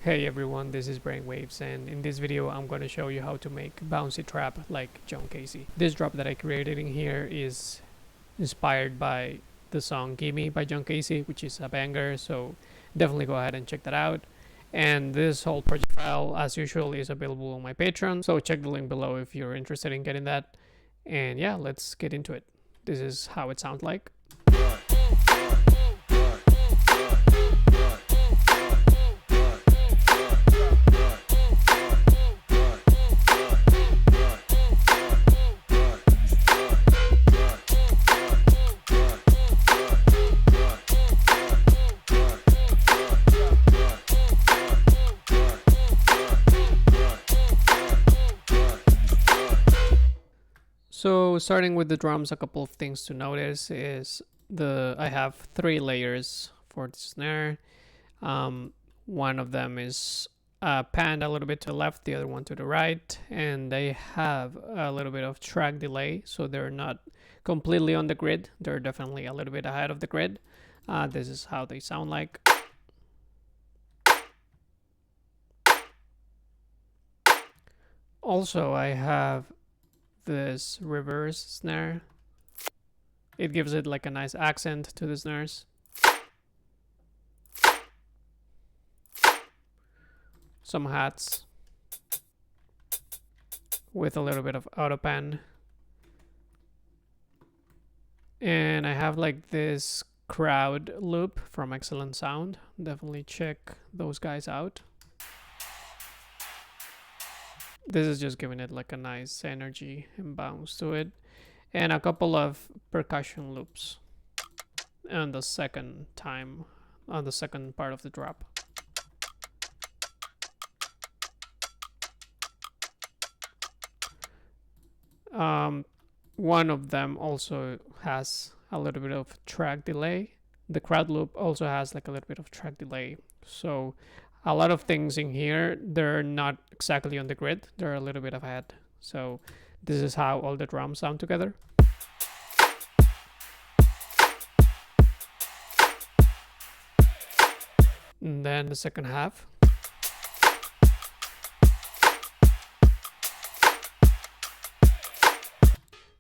Hey everyone, this is BRAINWAVEZ, and in this video I'm going to show you how to make Bouncy Trap like Jon Casey. This drop that I created in here is inspired by the song Gimme by Jon Casey, which is a banger, so definitely go ahead and check that out. And this whole project file, as usual, is available on my Patreon, so check the link below if you're interested in getting that. And yeah, let's get into it. This is how it sounds like. So starting with the drums, a couple of things to notice is I have 3 layers for the snare. One of them is panned a little bit to the left, the other one to the right, and they have a little bit of track delay, so they're not completely on the grid. They're definitely a little bit ahead of the grid. This is how they sound like. Also, I have this reverse snare. It gives it like a nice accent to the snares. Some hats with a little bit of auto pan. And I have like this crowd loop from Excellent Sound. Definitely check those guys out. This is just giving it like a nice energy and bounce to it. And a couple of percussion loops on the second part of the drop. One of them also has a little bit of track delay. The crowd loop also has like a little bit of track delay. So a lot of things in here, they're not exactly on the grid. They're a little bit ahead. So this is how all the drums sound together. And then the second half.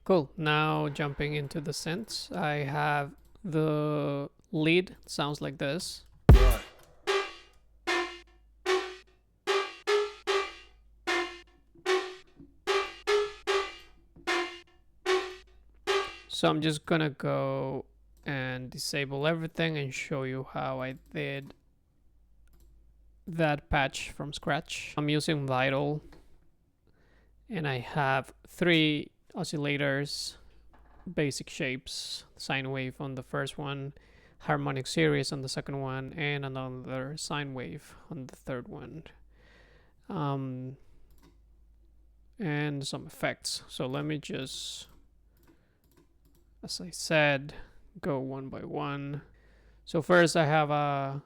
Cool. Now jumping into the synths, I have the lead, sounds like this. So I'm just gonna go and disable everything and show you how I did that patch from scratch. I'm using Vital, and I have 3 oscillators, basic shapes, sine wave on the first one, harmonic series on the second one, and another sine wave on the third one. And some effects. So let me just, as I said, go one by one. So first I have a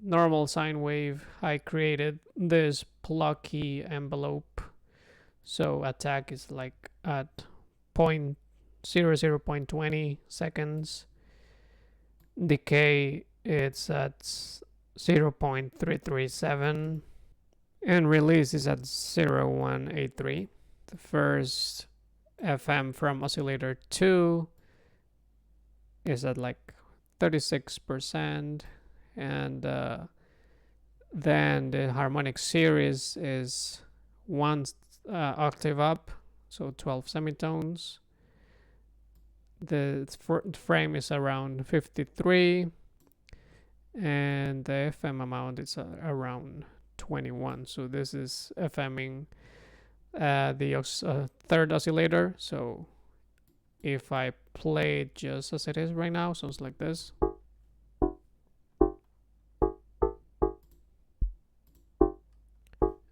normal sine wave. I created this plucky envelope. So attack is like at 0.20 seconds. Decay it's at 0.337. And release is at 0.183. The first FM from oscillator 2 is at like 36%. And then the harmonic series is 1 octave up, so 12 semitones. The frame is around 53, and the FM amount is around 21. So this is FMing the third oscillator. So if I play it just as it is right now, sounds like this.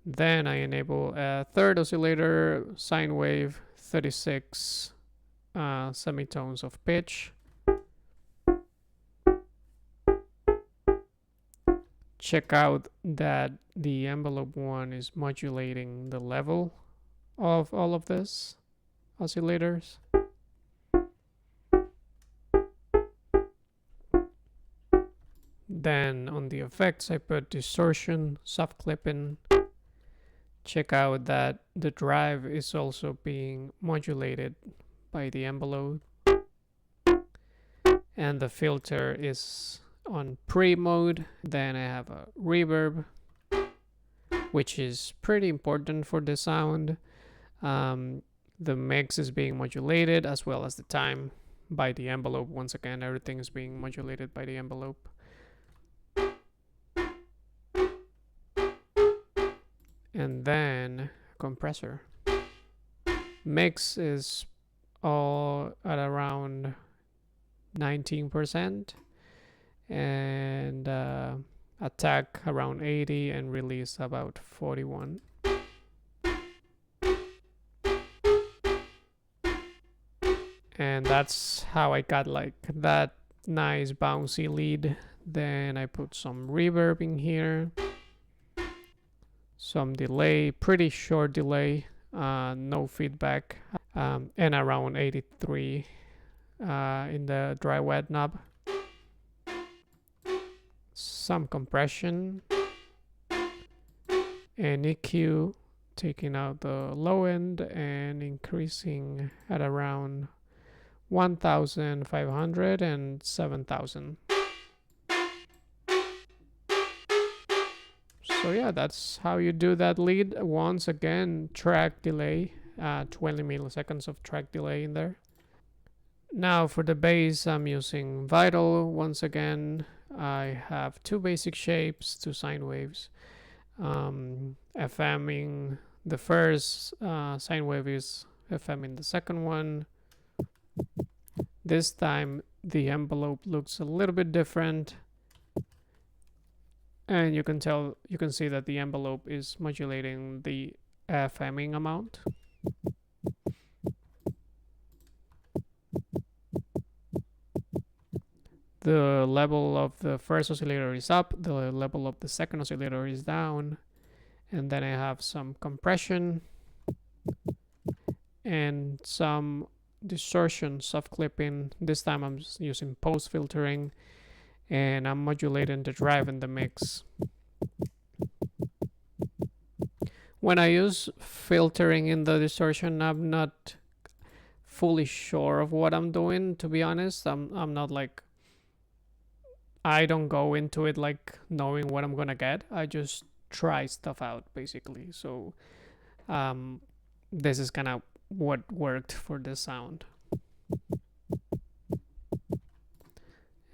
Then I enable a third oscillator, sine wave, 36 semitones of pitch. Check out that the envelope one is modulating the level of all of this oscillators. Then on the effects, I put distortion, soft clipping. Check out that the drive is also being modulated by the envelope. And the filter is on pre mode. Then I have a reverb, which is pretty important for the sound. The mix is being modulated as well as the time by the envelope. Once again, everything is being modulated by the envelope. And then compressor. Mix is all at around 19%, and attack around 80, and release about 41. And that's how I got like that nice bouncy lead. Then I put some reverb in here, some delay, pretty short delay, no feedback, and around 83 in the dry wet knob. Some compression and EQ, taking out the low end and increasing at around 1,500 and 7,000. So yeah, that's how you do that lead. Once again, track delay, 20 milliseconds of track delay in there. Now for the bass, I'm using Vital. Once again, I have two basic shapes, two sine waves. FMing the first sine wave is FMing the second one. This time the envelope looks a little bit different, and you can see that the envelope is modulating the FMing amount. The level of the first oscillator is up, the level of the second oscillator is down, and then I have some compression and some distortion, soft clipping. This time I'm using post filtering, and I'm modulating the drive in the mix. When I use filtering in the distortion, I'm not fully sure of what I'm doing, to be honest. I'm not like, I don't go into it like knowing what I'm gonna get. I just try stuff out, basically. So this is kind of what worked for this sound.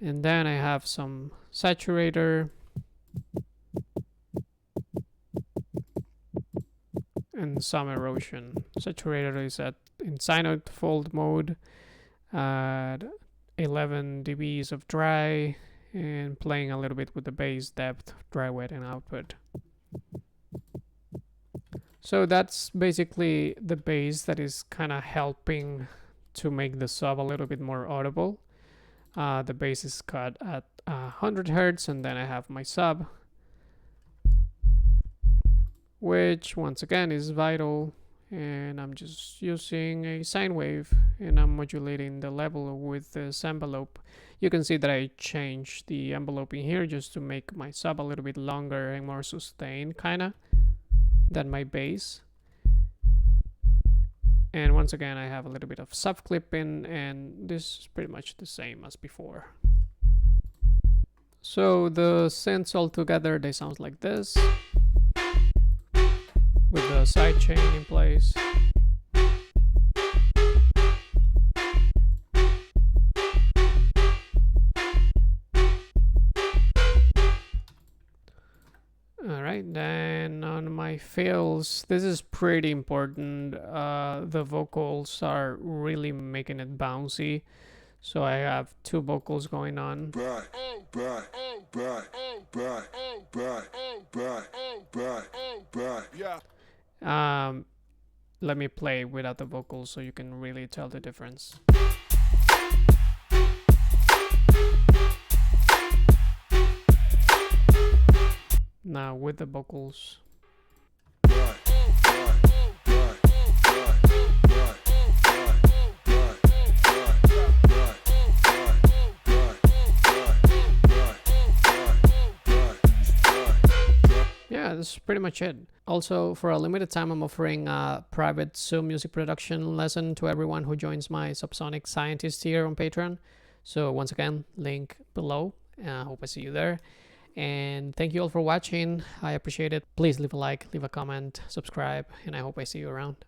And then I have some saturator and some erosion. Saturator is in sinusoid fold mode at 11 dBs of dry, and playing a little bit with the bass depth, dry, wet, and output. So that's basically the bass that is kind of helping to make the sub a little bit more audible. The bass is cut at 100 Hertz, and then I have my sub, which once again is Vital, and I'm just using a sine wave, and I'm modulating the level with this envelope. You can see that I changed the envelope in here just to make my sub a little bit longer and more sustained kinda than my bass. And once again, I have a little bit of soft clipping, and this is pretty much the same as before. So the synths all together, they sound like this, with the sidechain in place. Alright, then on my fills, this is pretty important. The vocals are really making it bouncy. So I have two vocals going on. Let me play without the vocals so you can really tell the difference. Now with the vocals. yeah, that's pretty much it. Also, for a limited time, I'm offering a private Zoom music production lesson to everyone who joins my Subsonic Scientist tier on Patreon. So once again, link below. I hope I see you there. And thank you all for watching. I appreciate it. Please leave a like, leave a comment, subscribe, and I hope I see you around.